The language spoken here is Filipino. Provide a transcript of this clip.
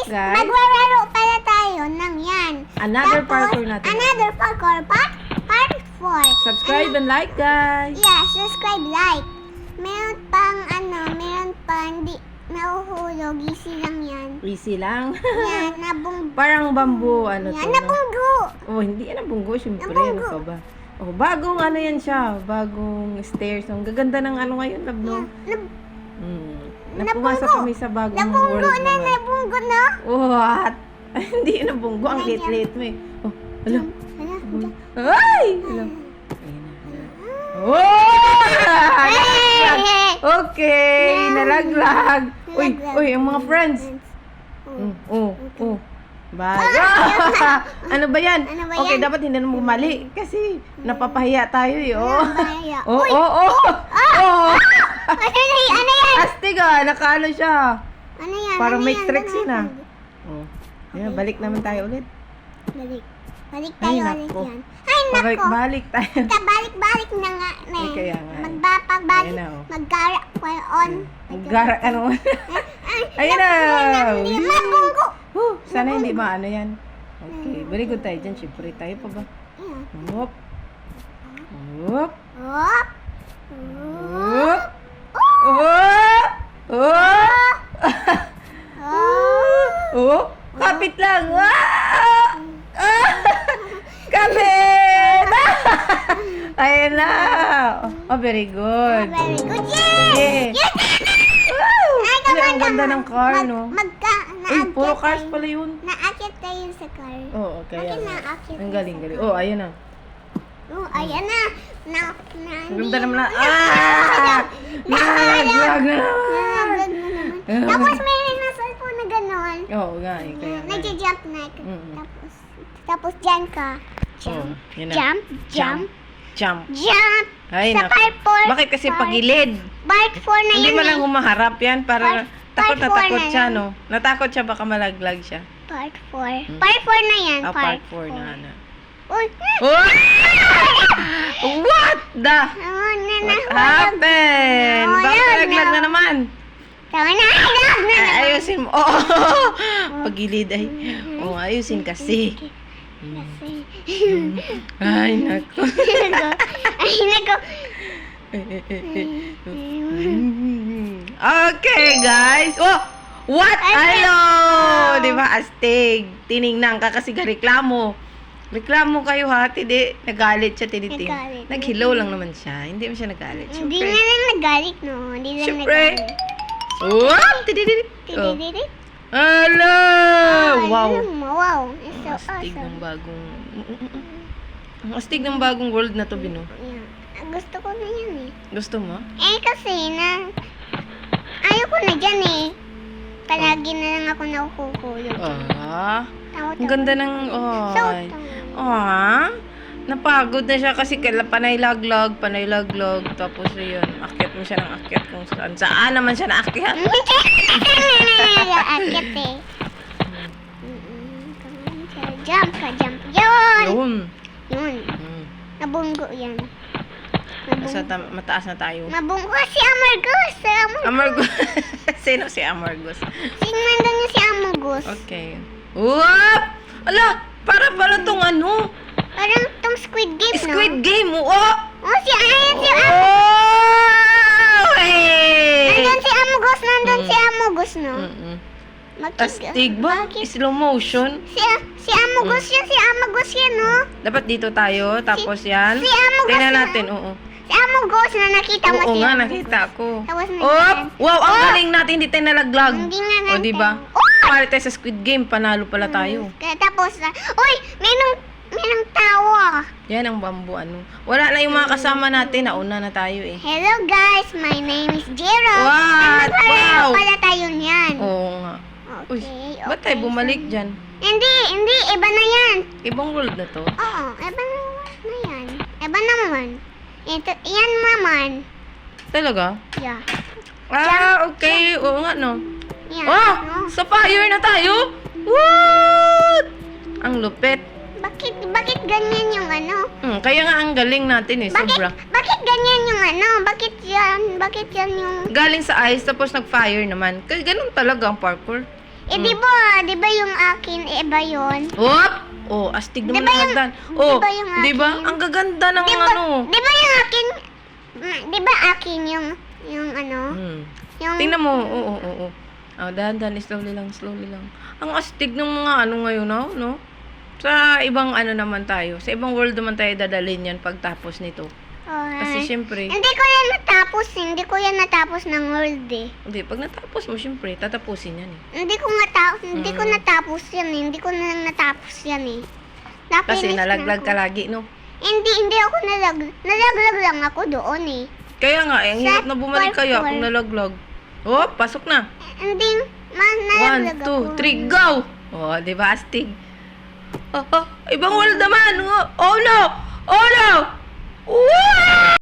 guys. Maglalaro pala tayo ng yan. Another Tapos, parkour natin. Another parkour. Part 4. Subscribe and like, guys. Yeah, subscribe, like. Meron pang hindi nahuhulog. Easy lang yan. Easy lang. Yan, nabunggo. Parang bamboo, ano Yan, to. nabunggo. Oh, hindi yan nabunggo, syempre. Nabunggo. Ano pa ba? Oh, bagong ano yan siya. Bagong stairs. Ang gaganda ng ano ngayon, love, no? Napumasok kami sa bagong Nabunggo world na, naman. nabunggo na. What? Hindi nabunggo. Ang lit-lit mo eh. Oh, alo. Hala, Ay! Alo. Ayun na. Oh! Nalaglag. Okay, nalaglag. Uy, ang mga friends. Oh. Bago. Ano ba yan? Ano ba Okay, yan? dapat hindi na bumali. Kasi napapahiya tayo eh. Oh. Napapahiya. Oh, Uy! oh. Ano yan? Astig ah, nakaano siya. Ano yan? Parang Ano may yan? tricks Ano yun ah. yan? Oh. Ayan, balik naman tayo ulit. Balik. Balik Ay, tayo ulit nako. yan. Ay, nako. Balik tayo. Balik na nga. Ay, kaya nga. Magpapagbalik. Ayun na, oh. Magkara on. Gara, ano? Ayun na. Hindi, mabunggo. Sana hindi maano yan. Okay, very good tayo dyan. Siyempre, tayo pa ba? Ayan. Hop. Hop. Hop. Hop. Hop. Hop. Oh, kapit lang. Kapit! Ayun na. Oh, very good. Very good. Yes! Yeah. Woo! Ay, ang ganda ng car, no? Uy, puro cars pala yun. Naakyat tayo sa car. Oo, kaya. Bakit naakyat Ang tayo galing, sa galing. car? Oh, ayun na. Oh, ayan na. Ang ganda naman na. Nalaglag na naman. Tapos may cellphone na gano'n. Oo, nga eh. Kaya nga. Nag-jump na. Mm-mm. Tapos dyan ka. Oh, yun na. Jump, jump, Jump. jump. Ay, Sa naku. part 4. Bakit kasi pagilid? Part 4 na Hindi yun mo lang eh. humaharap yan para takot na part four takot na siya, yan. no? Natakot siya baka malaglag siya. Part 4. Part 4 na yan. Ah, part 4 na, ano. Uy. Oh! What the? Oh, What happened? Oh, Bakit yun, nalaglag no. na naman? Tama na. Alam na. Ay, ayusin mo. Oh! Pagilid ay. Oh, ayusin kasi. Kasi. Ay, naku. Ay, nako. Okay, guys. Oh! What? Ay, Hello! no. Di ba, astig? Tiningnan ka kasi reklamo. Reklamo kayo ha, hindi. Nagalit siya, tiniting. Nagalit. Nag-hello lang naman siya. Hindi mo siya nagalit. Hindi Siyempre. na lang nagalit, no? Hindi na Siyempre. nagalit. What? Tidididit. Oh. Tidididit. Hello! Wow! Wow. It's so Astig awesome. ng bagong... Ang astig ng bagong world na to, Bino. Yeah. Gusto ko na yan eh. Gusto mo? Kasi ayoko na dyan eh. Palagi na lang ako nakukulog. Ah, Tawa-tawa. ang ganda ng... So, Ay. Ah, napagod na siya kasi panay-laglag. Tapos yun, akyat mo siya ng akyat kung saan. Saan naman siya naakyat? Akit eh. Jump ka, jump. Yun! Yun. Yun. Hmm. Nabunggo yan. Mataas na tayo. Nabunggo si Amargus. Amargus. Sino si Amargus? Sinundan niya si Amargus. Okay. Whoop! Ala! Para pala tong ano? Parang tong Squid Game, no? Squid Game! Oh! Oh, si Amargus. Oh! Hey! Nandun si Amargus. Si Amargus, no? Mm-mm. Bakit? Astig ba? Slow motion? Si Amargus yan. Si Amargus yan, no? Dapat dito tayo, tapos yan. si Amargus Tingnan na- natin, oo. Si Amargus na nakita mo Oo si nga, Amargus. nakita ko. Tapos may Oh! ganun. Wow, ang Oh! galing natin, hindi tayo nalaglag. Hindi nga O, natin. diba? Oh! Pare tayo sa Squid Game, panalo pala tayo. Kaya tapos, uy, may nang tawa. Yan ang bamboo, ano. Wala na yung mga kasama natin, nauna na tayo eh. Hello guys, my name is Jero. What? Wow! Pala tayo niyan. Oo nga. Uy, Okay, ba't tayo bumalik dyan? Hindi, iba na yan. Ibang world na to. Oo, iba na yan. Iba naman. Ito, yan naman. Talaga? Yeah. Ah, okay. Oo nga, no. Yan. Oh! no? Sa fire na tayo? What? Ang lupit. Bakit ganyan yung ano? Kaya nga ang galing natin eh, sobra. Bakit ganyan yung ano? Bakit yan yung... Galing sa ice, tapos nag-fire naman. Kaya ganun talaga ang parkour. di ba yung akin, iba yun? Hop! Oh, astig naman Diba ang yung- hagdan. Oh, diba yung di ba? akin? Ang gaganda ng Di ba, ano. di ba yung akin, di ba akin yung ano, Hmm. yung, Tingnan mo. Oo. Oh, dahan-dahan, slowly lang. Ang astig ng mga ano ngayon, no? Sa ibang ano naman tayo. Sa ibang world naman tayo dadalhin yan pagtapos nito. Kasi syempre, hindi ko yan natapos ng world eh. hindi, pag natapos mo, syempre, tatapusin yan eh. Hindi ko natapos yan eh. Hindi ko na natapos yan eh. Kasi Napinis na nalaglag ako. ka lagi, no? Hindi ako nalaglag lang ako doon eh. Kaya nga, ang hirap na bumalik Sa kaya fourth kung nalaglag. Oh, pasok na. Hindi, nalaglag 1, ako. 2, 3, go! Oh, di ba, astig? Ibang world naman. Oh no! Oh no! Wow!